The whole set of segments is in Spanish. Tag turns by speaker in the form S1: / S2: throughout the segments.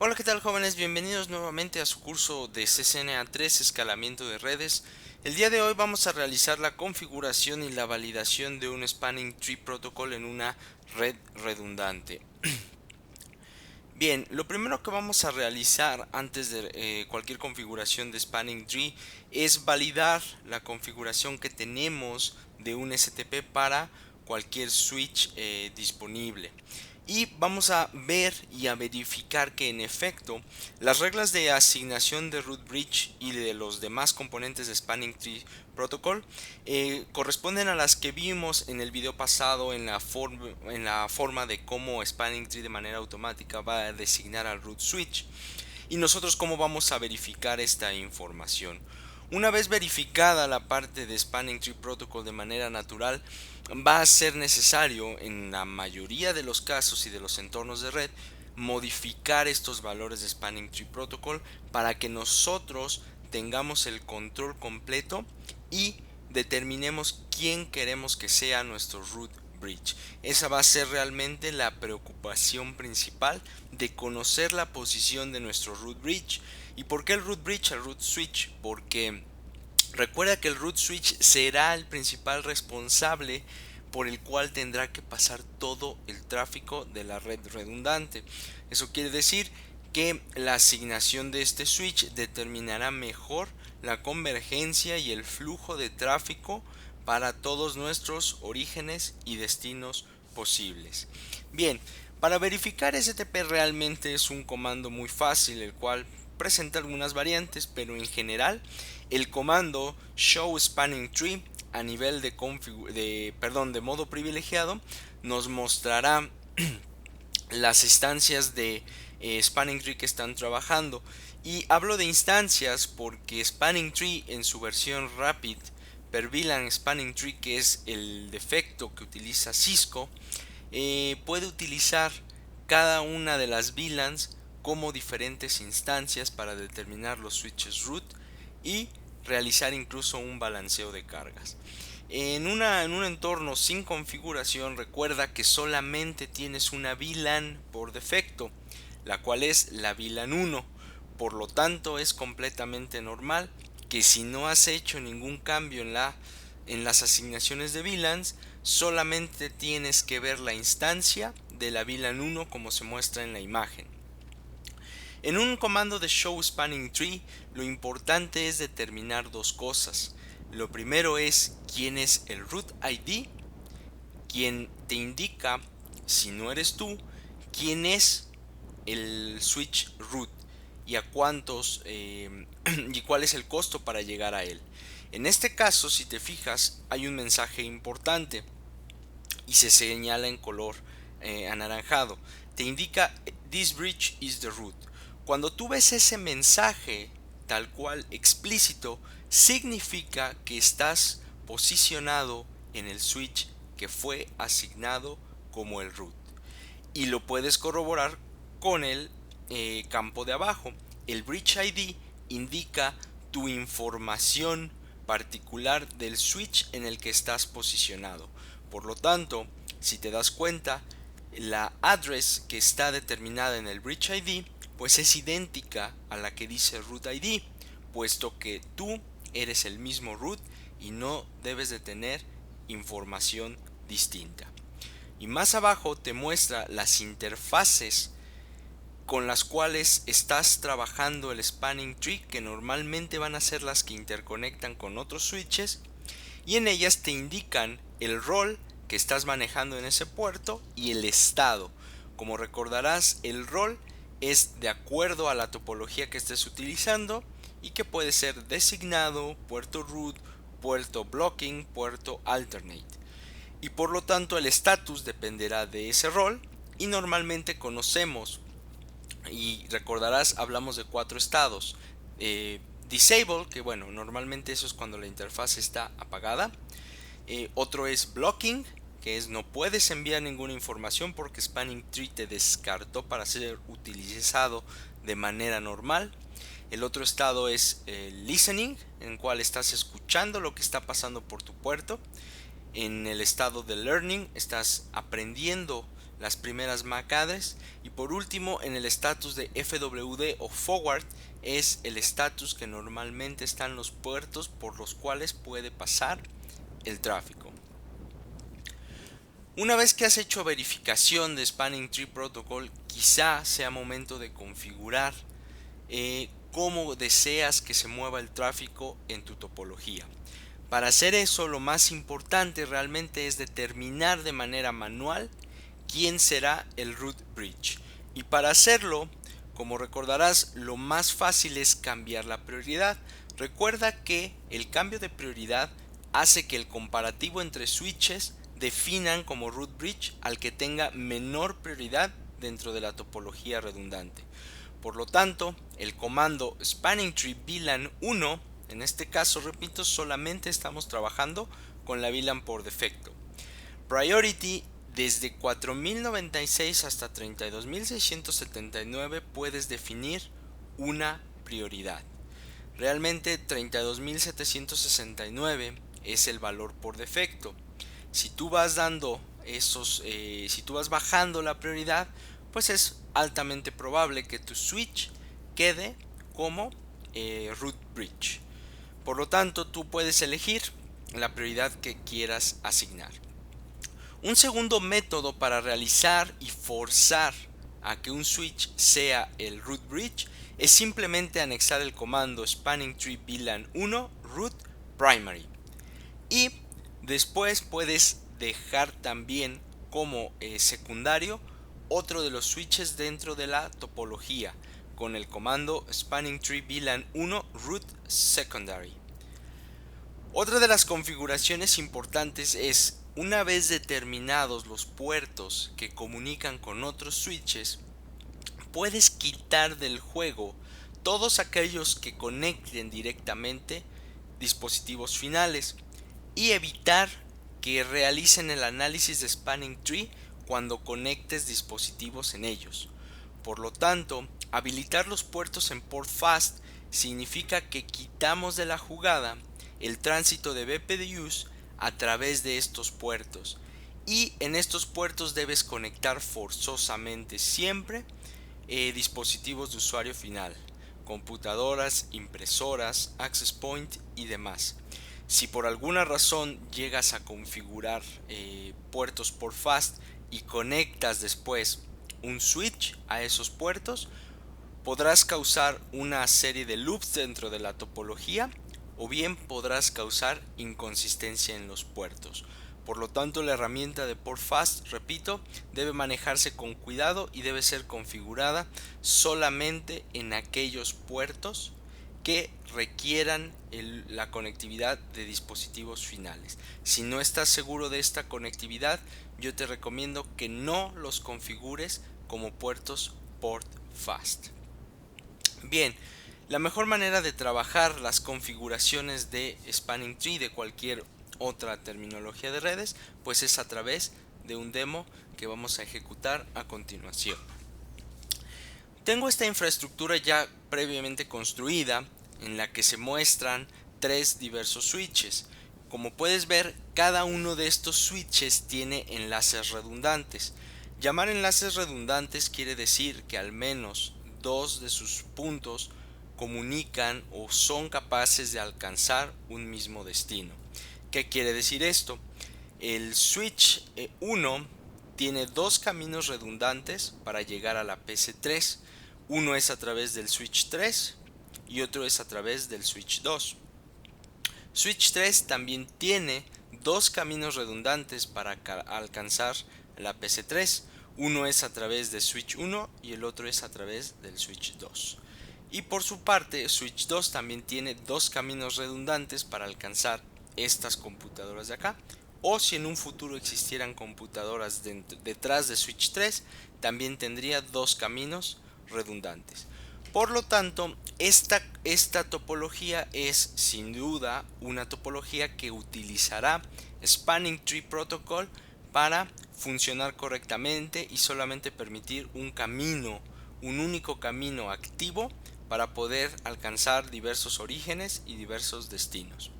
S1: Hola, ¿qué tal, jóvenes? Bienvenidos nuevamente a su curso de CCNA3 Escalamiento de Redes. El día de hoy vamos a realizar la configuración y la validación de un Spanning Tree Protocol en una red redundante. Bien, lo primero que vamos a realizar antes de cualquier configuración de Spanning Tree es validar la configuración que tenemos de un STP para cualquier switch disponible. Y vamos a ver y a verificar que en efecto las reglas de asignación de root bridge y de los demás componentes de Spanning Tree Protocol corresponden a las que vimos en el video pasado en la forma de cómo Spanning Tree de manera automática va a designar al root switch. Y nosotros cómo vamos a verificar esta información. Una vez verificada la parte de Spanning Tree Protocol de manera natural, va a ser necesario en la mayoría de los casos y de los entornos de red modificar estos valores de Spanning Tree Protocol para que nosotros tengamos el control completo y determinemos quién queremos que sea nuestro root bridge. Esa va a ser realmente la preocupación principal, de conocer la posición de nuestro root bridge. ¿Y por qué el root bridge al root switch? Porque recuerda que el root switch será el principal responsable por el cual tendrá que pasar todo el tráfico de la red redundante. Eso quiere decir que la asignación de este switch determinará mejor la convergencia y el flujo de tráfico para todos nuestros orígenes y destinos posibles. Bien, para verificar STP realmente es un comando muy fácil, el cual presenta algunas variantes, pero en general el comando show spanning tree a nivel de modo privilegiado nos mostrará las instancias de Spanning Tree que están trabajando. Y hablo de instancias porque Spanning Tree en su versión Rapid per VLAN Spanning Tree, que es el defecto que utiliza Cisco, puede utilizar cada una de las VLANs como diferentes instancias para determinar los switches root y realizar incluso un balanceo de cargas. En un entorno sin configuración, recuerda que solamente tienes una VLAN por defecto, la cual es la VLAN 1. Por lo tanto, es completamente normal que si no has hecho ningún cambio en las asignaciones de VLANs, solamente tienes que ver la instancia de la VLAN 1 como se muestra en la imagen. En un comando de show spanning tree, lo importante es determinar dos cosas. Lo primero es quién es el root ID, quien te indica, si no eres tú, quién es el switch root y a cuántos y cuál es el costo para llegar a él. En este caso, si te fijas, hay un mensaje importante y se señala en color anaranjado. Te indica this bridge is the root. Cuando tú ves ese mensaje tal cual explícito, significa que estás posicionado en el switch que fue asignado como el root. Y lo puedes corroborar con el campo de abajo. El bridge ID indica tu información particular del switch en el que estás posicionado. Por lo tanto, si te das cuenta, la address que está determinada en el bridge ID pues es idéntica a la que dice root ID, puesto que tú eres el mismo root y no debes de tener información distinta. Y más abajo te muestra las interfaces con las cuales estás trabajando el spanning tree, que normalmente van a ser las que interconectan con otros switches, y en ellas te indican el rol que estás manejando en ese puerto y el estado. Como recordarás, el rol es de acuerdo a la topología que estés utilizando y que puede ser designado, puerto root, puerto blocking, puerto alternate. Y por lo tanto el estatus dependerá de ese rol, y normalmente conocemos, y recordarás, hablamos de 4 estados. Disable, que bueno, normalmente eso es cuando la interfaz está apagada. Otro es blocking, que es no puedes enviar ninguna información porque Spanning Tree te descartó para ser utilizado de manera normal. El otro estado es listening, en el cual estás escuchando lo que está pasando por tu puerto. En el estado de learning estás aprendiendo las primeras MAC address, y por último en el estatus de FWD o forward es el estatus que normalmente están los puertos por los cuales puede pasar el tráfico. Una vez que has hecho verificación de Spanning Tree Protocol, quizá sea momento de configurar cómo deseas que se mueva el tráfico en tu topología. Para hacer eso, lo más importante realmente es determinar de manera manual quién será el root bridge. Y para hacerlo, como recordarás, lo más fácil es cambiar la prioridad. Recuerda que el cambio de prioridad hace que el comparativo entre switches definan como root bridge al que tenga menor prioridad dentro de la topología redundante. Por lo tanto, el comando spanning tree VLAN 1, en este caso, repito, solamente estamos trabajando con la VLAN por defecto. Priority, desde 4096 hasta 32679 puedes definir una prioridad. Realmente 32769 es el valor por defecto. Si tú vas dando si tú vas bajando la prioridad, pues es altamente probable que tu switch quede como root bridge. Por lo tanto, tú puedes elegir la prioridad que quieras asignar. Un segundo método para realizar y forzar a que un switch sea el root bridge es simplemente anexar el comando spanning tree VLAN 1 root primary, y después puedes dejar también como secundario otro de los switches dentro de la topología con el comando spanning tree VLAN 1 root secondary. Otra de las configuraciones importantes es, una vez determinados los puertos que comunican con otros switches, puedes quitar del juego todos aquellos que conecten directamente dispositivos finales y evitar que realicen el análisis de spanning tree cuando conectes dispositivos en ellos. Por lo tanto, habilitar los puertos en port fast significa que quitamos de la jugada el tránsito de BPDUs a través de estos puertos, y en estos puertos debes conectar forzosamente siempre dispositivos de usuario final, computadoras, impresoras, access point y demás. Si por alguna razón llegas a configurar puertos por fast y conectas después un switch a esos puertos, podrás causar una serie de loops dentro de la topología, o bien podrás causar inconsistencia en los puertos. Por lo tanto, la herramienta de port fast, repito, debe manejarse con cuidado y debe ser configurada solamente en aquellos puertos que requieran la conectividad de dispositivos finales. Si no estás seguro de esta conectividad, yo te recomiendo que no los configures como puertos port fast. Bien, la mejor manera de trabajar las configuraciones de spanning tree de cualquier otra terminología de redes, pues es a través de un demo que vamos a ejecutar a continuación. Tengo esta infraestructura ya previamente construida en la que se muestran tres diversos switches. Como puedes ver, cada uno de estos switches tiene enlaces redundantes. Llamar enlaces redundantes quiere decir que al menos dos de sus puntos comunican o son capaces de alcanzar un mismo destino. ¿Qué quiere decir esto? El switch 1 tiene dos caminos redundantes para llegar a la PC3. Uno es a través del switch 3 y otro es a través del switch 2. Switch 3 también tiene dos caminos redundantes para alcanzar la PC3. Uno es a través de switch 1 y el otro es a través del switch 2. Y por su parte, switch 2 también tiene dos caminos redundantes para alcanzar estas computadoras de acá. O si en un futuro existieran computadoras detrás de switch 3, también tendría dos caminos redundantes. Por lo tanto, esta topología es sin duda una topología que utilizará Spanning Tree Protocol para funcionar correctamente y solamente permitir un único camino activo para poder alcanzar diversos orígenes y diversos destinos.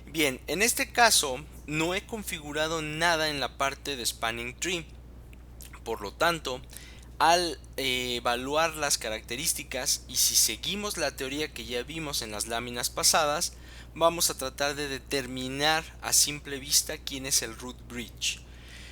S1: Bien, en este caso no he configurado nada en la parte de Spanning Tree, Por lo tanto, al evaluar las características y si seguimos la teoría que ya vimos en las láminas pasadas, vamos a tratar de determinar a simple vista quién es el root bridge.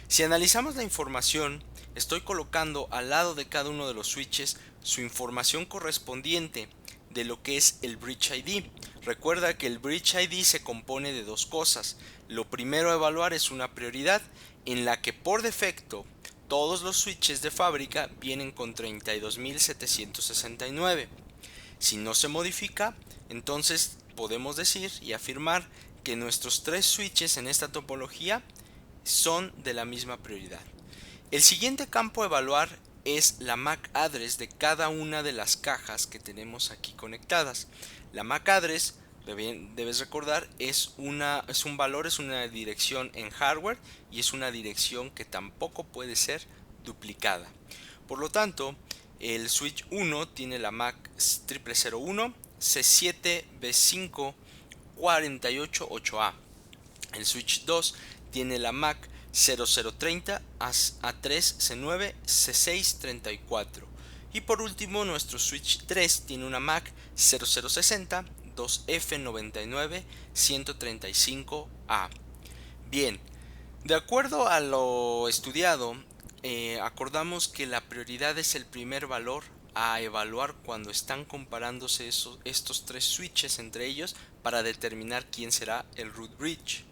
S1: Si analizamos la información, estoy colocando al lado de cada uno de los switches su información correspondiente de lo que es el Bridge ID. Recuerda que el Bridge ID se compone de dos cosas. Lo primero a evaluar es una prioridad en la que por defecto todos los switches de fábrica vienen con 32.769. Si no se modifica, entonces podemos decir y afirmar que nuestros tres switches en esta topología son de la misma prioridad. El siguiente campo a evaluar es la MAC address de cada una de las cajas que tenemos aquí conectadas. La MAC address, debes recordar, es un valor, es una dirección en hardware y es una dirección que tampoco puede ser duplicada. Por lo tanto, el switch 1 tiene la MAC 0001 C7B5 488A. El switch 2 tiene la MAC 0030 A3C9 C634. Y por último, nuestro switch 3 tiene una MAC 0060 2F99 135A. Bien, de acuerdo a lo estudiado, acordamos que la prioridad es el primer valor a evaluar cuando están comparándose estos tres switches entre ellos para determinar quién será el root bridge.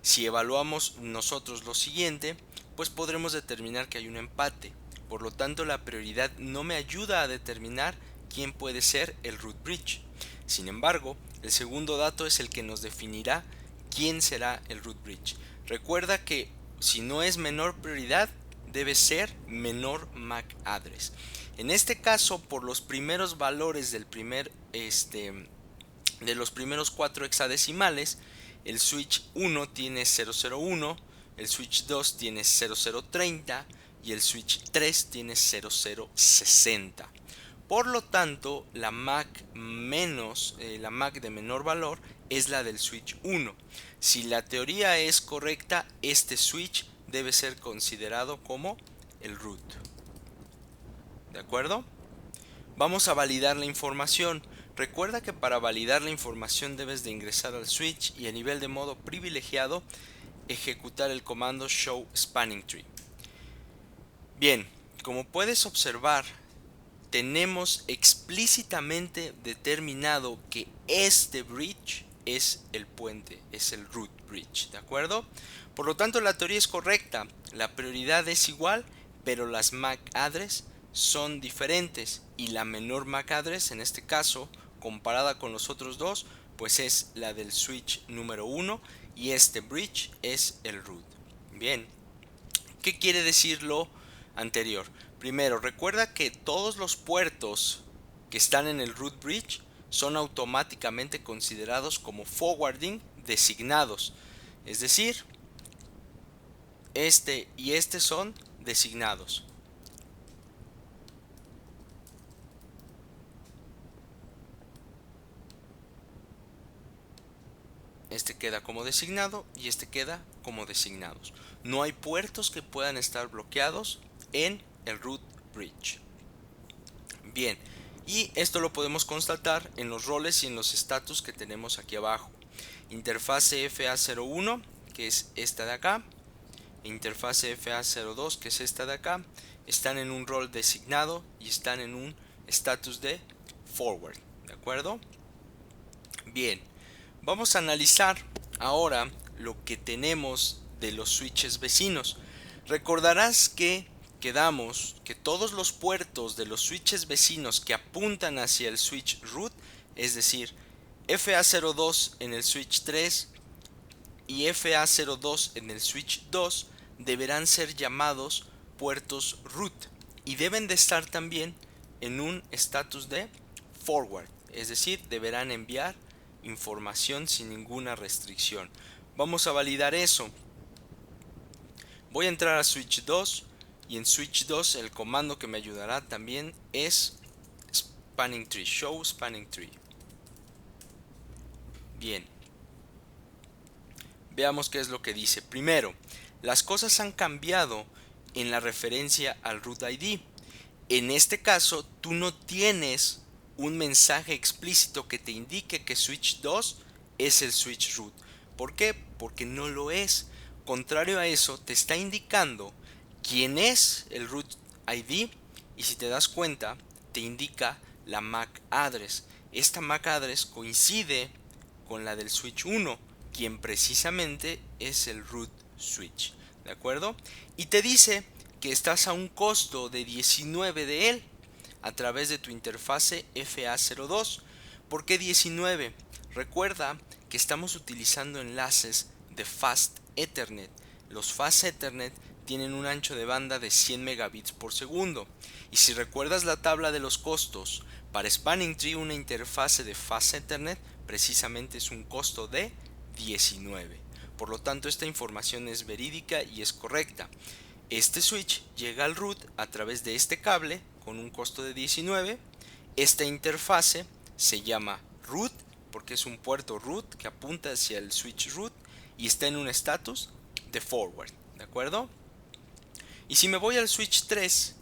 S1: Si evaluamos nosotros lo siguiente, pues podremos determinar que hay un empate. Por lo tanto, la prioridad no me ayuda a determinar quién puede ser el root bridge. Sin embargo, el segundo dato es el que nos definirá quién será el root bridge. Recuerda que si no es menor prioridad, debe ser menor MAC address. En este caso, por los primeros valores del de los primeros 4 hexadecimales, el switch 1 tiene 001, el switch 2 tiene 0030 y el switch 3 tiene 0060. Por lo tanto, la MAC de menor valor es la del switch 1. Si la teoría es correcta, este switch debe ser considerado como el root. ¿De acuerdo? Vamos a validar la información. Recuerda que para validar la información debes de ingresar al switch y a nivel de modo privilegiado ejecutar el comando show spanning tree. Bien, como puedes observar, tenemos explícitamente determinado que este bridge es el puente, es el root bridge, ¿de acuerdo? Por lo tanto, la teoría es correcta, la prioridad es igual, pero las MAC address son diferentes y la menor MAC address, en este caso, comparada con los otros dos, pues es la del switch número 1 y este bridge es el root. Bien, ¿qué quiere decir lo anterior? Primero, recuerda que todos los puertos que están en el root bridge son automáticamente considerados como forwarding designados. Es decir, este y este son designados. Este queda como designado y este queda como designados. No hay puertos que puedan estar bloqueados en el root bridge. Bien, y esto lo podemos constatar en los roles y en los status que tenemos aquí abajo. Interfase FA01, que es esta de acá, e interfase FA02, que es esta de acá, están en un rol designado y están en un status de forward, ¿de acuerdo? Bien, vamos a analizar ahora lo que tenemos de los switches vecinos. Recordarás que quedamos que todos los puertos de los switches vecinos que apuntan hacia el switch root, es decir, FA02 en el switch 3 y FA02 en el switch 2, deberán ser llamados puertos root y deben de estar también en un status de forward, es decir, deberán enviar información sin ninguna restricción. Vamos a validar eso. Voy a entrar a switch 2 y en switch 2 el comando que me ayudará también es spanning tree, show spanning tree. Bien, veamos qué es lo que dice. Primero, las cosas han cambiado en la referencia al root ID. En este caso, tú no tienes un mensaje explícito que te indique que switch 2 es el switch root. ¿Por qué? Porque no lo es. Contrario a eso, te está indicando quién es el root ID y si te das cuenta, te indica la MAC address. Esta MAC address coincide con la del switch 1, quien precisamente es el root switch. ¿De acuerdo? Y te dice que estás a un costo de 19 de él a través de tu interfase FA02. ¿Por qué 19? Recuerda que estamos utilizando enlaces de Fast Ethernet. Los Fast Ethernet tienen un ancho de banda de 100 megabits por segundo. Y si recuerdas la tabla de los costos, para Spanning Tree una interfase de Fast Ethernet precisamente es un costo de 19. Por lo tanto, esta información es verídica y es correcta. Este switch llega al root a través de este cable con un costo de 19. Esta interfase se llama root porque es un puerto root que apunta hacia el switch root y está en un estatus de forward. ¿De acuerdo? Y si me voy al switch 3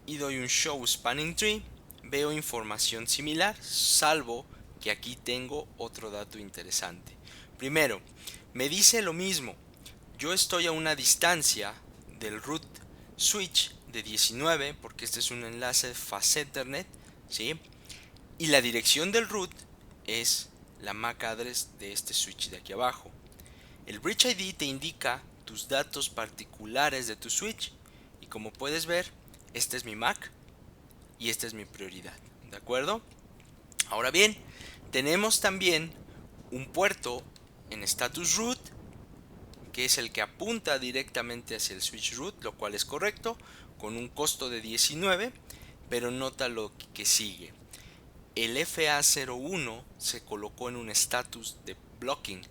S1: y doy un show spanning tree, veo información similar, salvo que aquí tengo otro dato interesante. Primero, me dice lo mismo. Yo estoy a una distancia del root switch de 19 porque este es un enlace de Fast Ethernet, ¿sí? Y la dirección del root es la MAC address de este switch de aquí abajo. El bridge ID te indica tus datos particulares de tu switch y como puedes ver, esta es mi MAC y esta es mi prioridad, ¿de acuerdo? Ahora bien, tenemos también un puerto en status root que es el que apunta directamente hacia el switch root, lo cual es correcto, con un costo de 19, pero nota lo que sigue. El FA01 se colocó en un estatus de blocking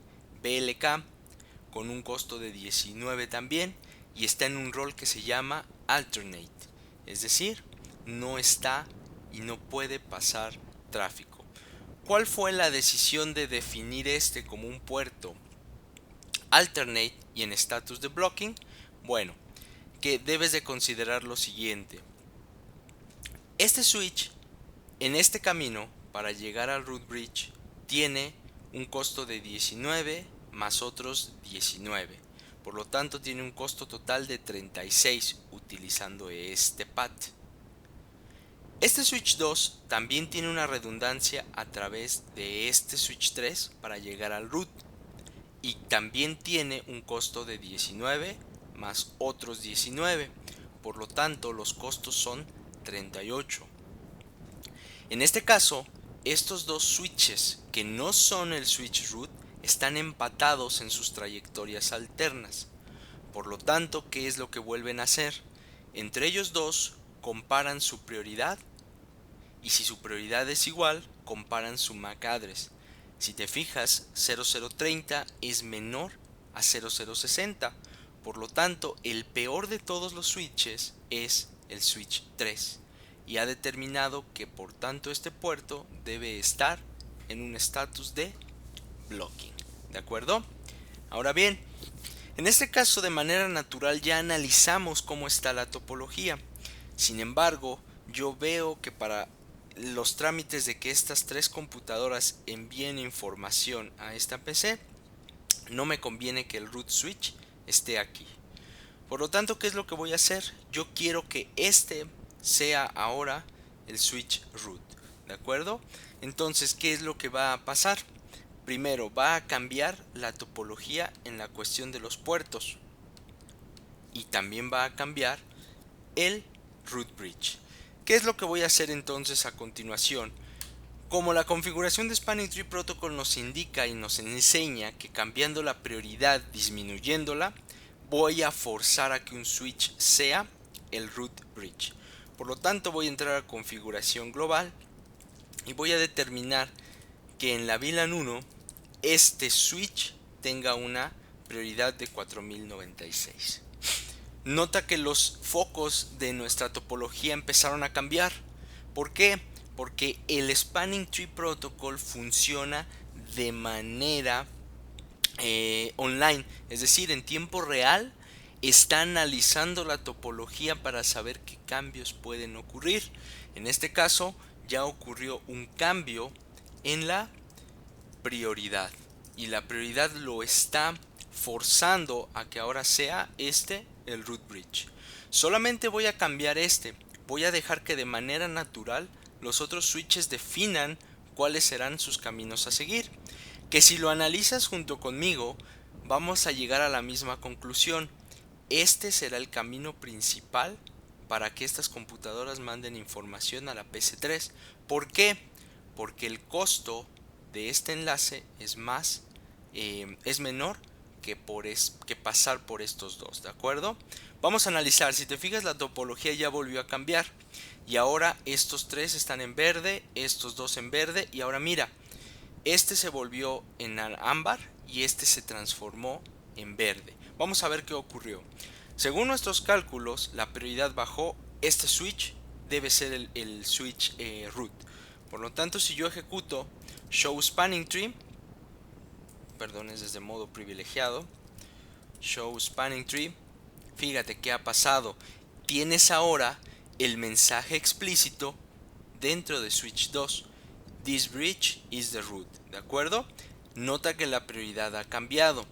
S1: BLK con un costo de 19 también y está en un rol que se llama alternate, es decir, no está y no puede pasar tráfico. ¿Cuál fue la decisión de definir este como un puerto alternate y en status de blocking? Bueno, que debes de considerar lo siguiente. Este switch en este camino para llegar al root bridge tiene un costo de 19 más otros 19. Por lo tanto tiene un costo total de 36 utilizando este path. Este switch 2 también tiene una redundancia a través de este switch 3 para llegar al root. Y también tiene un costo de 19 más otros 19. Por lo tanto, los costos son 38. En este caso, estos dos switches que no son el switch root están empatados en sus trayectorias alternas. Por lo tanto, ¿qué es lo que vuelven a hacer? Entre ellos dos comparan su prioridad y si su prioridad es igual, comparan su MAC address. Si te fijas, 0030 es menor a 0060. Por lo tanto, el peor de todos los switches es el switch 3. Y ha determinado que por tanto este puerto debe estar en un estatus de blocking. ¿De acuerdo? Ahora bien, en este caso de manera natural ya analizamos cómo está la topología. Sin embargo, yo veo que para los trámites de que estas tres computadoras envíen información a esta PC, no me conviene que el root switch esté aquí. Por lo tanto, ¿qué es lo que voy a hacer? Yo quiero que este sea ahora el switch root, ¿de acuerdo? Entonces, ¿qué es lo que va a pasar? Primero, va a cambiar la topología en la cuestión de los puertos y también va a cambiar el root bridge. ¿Qué es lo que voy a hacer entonces a continuación? Como la configuración de Spanning Tree Protocol nos indica y nos enseña que cambiando la prioridad, disminuyéndola, voy a forzar a que un switch sea el root bridge. Por lo tanto, voy a entrar a configuración global y voy a determinar que en la VLAN 1 este switch tenga una prioridad de 4096. Nota que los focos de nuestra topología empezaron a cambiar. ¿Por qué? Porque el Spanning Tree Protocol funciona de manera online, es decir, en tiempo real está analizando la topología para saber qué cambios pueden ocurrir. En este caso ya ocurrió un cambio en la prioridad y la prioridad lo está forzando a que ahora sea este el root bridge. Solamente voy a cambiar voy a dejar que de manera natural los otros switches definan cuáles serán sus caminos a seguir, que si lo analizas junto conmigo vamos a llegar a la misma conclusión. Este será el camino principal para que estas computadoras manden información a la PC3. ¿Por qué? Porque el costo de este enlace es menor que pasar por estos dos, ¿de acuerdo? Vamos a analizar. Si te fijas, la topología ya volvió a cambiar y ahora estos tres están en verde, estos dos en verde, y ahora mira, este se volvió en ámbar y este se transformó en verde. Vamos a ver qué ocurrió. Según nuestros cálculos, la prioridad bajó. Este switch debe ser el switch root. Por lo tanto, si yo ejecuto show spanning tree, perdón, es desde modo privilegiado, show spanning tree, fíjate qué ha pasado. Tienes ahora el mensaje explícito dentro de switch 2. This bridge is the root, ¿de acuerdo? Nota que la prioridad ha cambiado.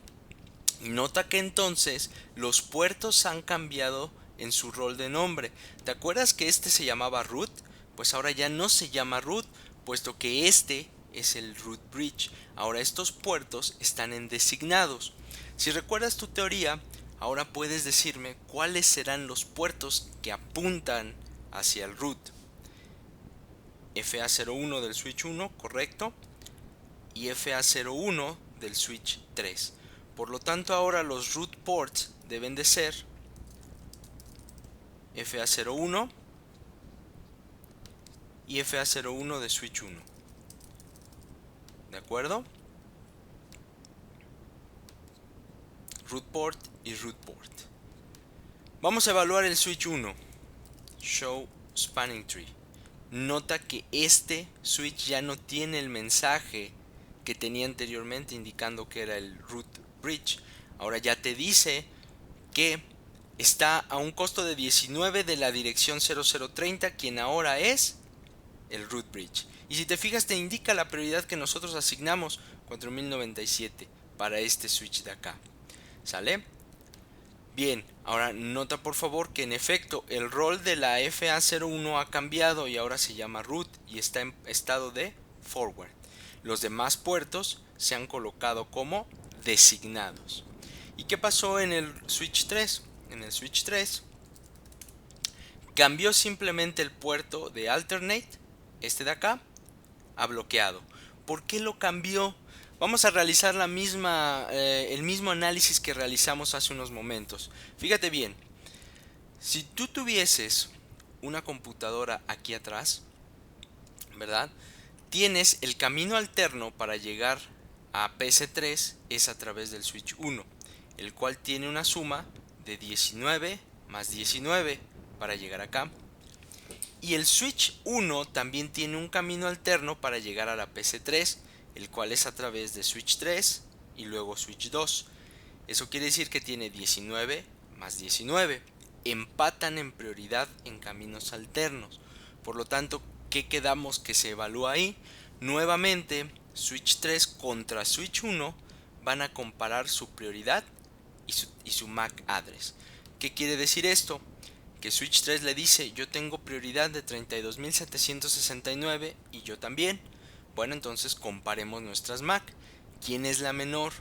S1: Y nota que entonces los puertos han cambiado en su rol de nombre. ¿Te acuerdas que este se llamaba root? Pues ahora ya no se llama root, puesto que este es el root bridge. Ahora estos puertos están en designados. Si recuerdas tu teoría, ahora puedes decirme cuáles serán los puertos que apuntan hacia el root. FA01 del switch 1, correcto, y FA01 del switch 3. Por lo tanto, ahora los root ports deben de ser FA01 y FA01 de switch 1. ¿De acuerdo? Root port y root port. Vamos a evaluar el switch 1. Show spanning tree. Nota que este switch ya no tiene el mensaje que tenía anteriormente indicando que era el root bridge. Ahora ya te dice que está a un costo de 19 de la dirección 0030, quien ahora es el root bridge. Y si te fijas, te indica la prioridad que nosotros asignamos, 4097, para este switch de acá. ¿Sale? Bien, ahora nota por favor que en efecto el rol de la FA01 ha cambiado y ahora se llama root y está en estado de forward. Los demás puertos se han colocado como designados. ¿Y qué pasó en el switch 3? En el switch 3 cambió simplemente el puerto de alternate, este de acá, a bloqueado. ¿Por qué lo cambió? Vamos a realizar el mismo análisis que realizamos hace unos momentos. Fíjate bien, si tú tuvieses una computadora aquí atrás, ¿verdad? Tienes el camino alterno para llegar a PC3 es a través del switch 1, el cual tiene una suma de 19 más 19 para llegar acá. Y el switch 1 también tiene un camino alterno para llegar a la PC3, el cual es a través de switch 3 y luego switch 2. Eso quiere decir que tiene 19 más 19. Empatan en prioridad en caminos alternos. Por lo tanto, ¿qué quedamos que se evalúa ahí? Nuevamente, switch 3 contra switch 1 van a comparar su prioridad y su MAC address. ¿Qué quiere decir esto? Que switch 3 le dice, yo tengo prioridad de 32.769 y yo también. Bueno, entonces comparemos nuestras MAC. ¿Quién es la menor?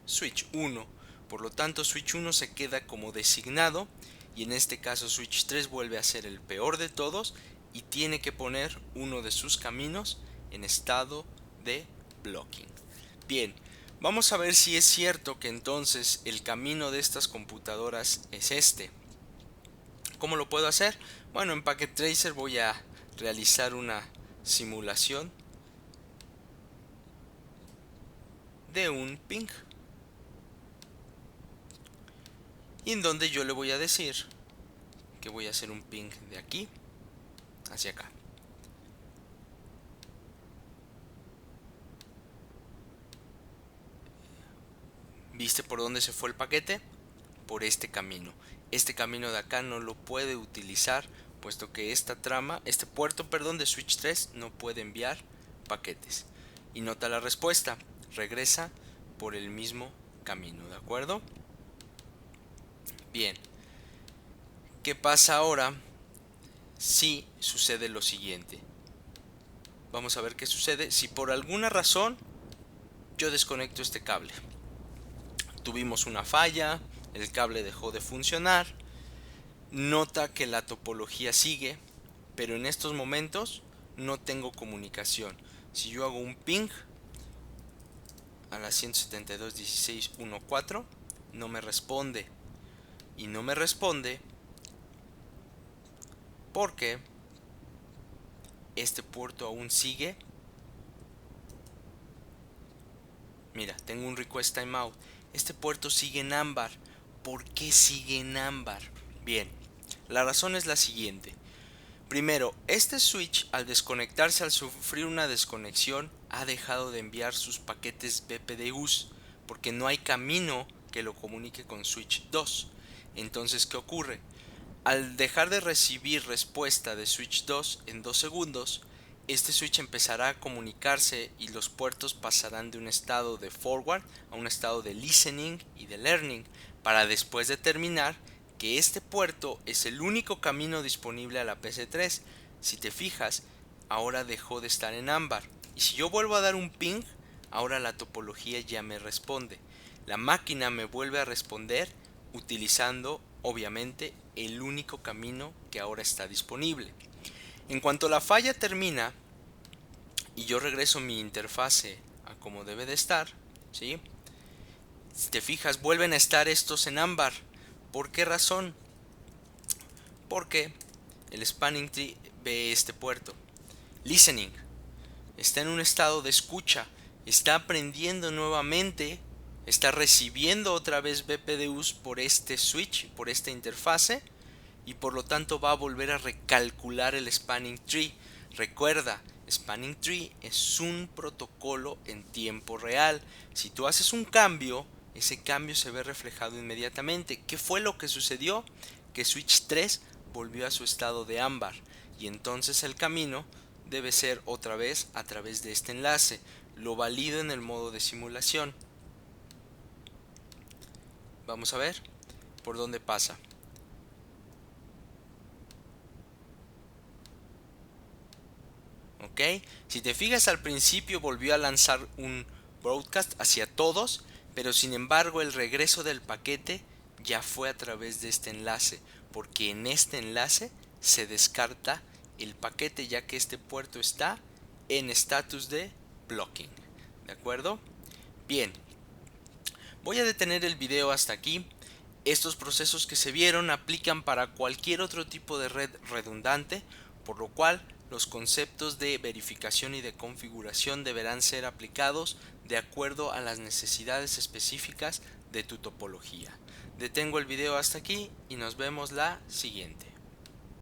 S1: Switch 1. Por lo tanto, switch 1 se queda como designado y en este caso switch 3 vuelve a ser el peor de todos y tiene que poner uno de sus caminos en estado de blocking. Bien, vamos a ver si es cierto que entonces el camino de estas computadoras es este. ¿Cómo lo puedo hacer? Bueno, en Packet Tracer voy a realizar una simulación de un ping, y en donde yo le voy a decir que voy a hacer un ping de aquí hacia acá. ¿Viste por dónde se fue el paquete? por este camino. Este camino de acá no lo puede utilizar, puesto que este puerto de switch 3 no puede enviar paquetes. Y nota la respuesta, regresa por el mismo camino, ¿de acuerdo? Bien, ¿qué pasa ahora si sucede lo siguiente? Vamos a ver qué sucede si por alguna razón yo desconecto este cable. Tuvimos una falla, el cable dejó de funcionar. Nota que la topología sigue, pero en estos momentos no tengo comunicación. Si yo hago un ping a la 172.16.1.4, no me responde. Y no me responde porque este puerto aún sigue. Mira, tengo un request timeout. Este puerto sigue en ámbar. ¿Por qué sigue en ámbar? Bien, la razón es la siguiente. Primero, este switch al desconectarse, al sufrir una desconexión, ha dejado de enviar sus paquetes BPDUs porque no hay camino que lo comunique con switch 2. Entonces, ¿qué ocurre? Al dejar de recibir respuesta de switch 2 en 2 segundos, este switch empezará a comunicarse y los puertos pasarán de un estado de forward a un estado de listening y de learning, para después determinar que este puerto es el único camino disponible a la PC3. Si te fijas, ahora dejó de estar en ámbar. Y si yo vuelvo a dar un ping, ahora la topología ya me responde. La máquina me vuelve a responder utilizando, obviamente, el único camino que ahora está disponible. En cuanto la falla termina y yo regreso mi interfase a como debe de estar, ¿sí? Si te fijas, vuelven a estar estos en ámbar. ¿Por qué razón? Porque el spanning tree ve este puerto. Listening. Está en un estado de escucha. Está aprendiendo nuevamente. Está recibiendo otra vez BPDUs por este switch, por esta interfase. Y por lo tanto va a volver a recalcular el spanning tree. Recuerda, spanning tree es un protocolo en tiempo real. Si tú haces un cambio, ese cambio se ve reflejado inmediatamente. ¿Qué fue lo que sucedió? Que switch 3 volvió a su estado de ámbar y entonces el camino debe ser otra vez a través de este enlace. Lo valido en el modo de simulación. Vamos a ver por dónde pasa. ¿Ok? Si te fijas, al principio volvió a lanzar un broadcast hacia todos, pero sin embargo el regreso del paquete ya fue a través de este enlace, porque en este enlace se descarta el paquete, ya que este puerto está en estatus de blocking. ¿De acuerdo? Bien, voy a detener el video hasta aquí. Estos procesos que se vieron aplican para cualquier otro tipo de red redundante, por lo cual los conceptos de verificación y de configuración deberán ser aplicados de acuerdo a las necesidades específicas de tu topología. Detengo el video hasta aquí y nos vemos la siguiente.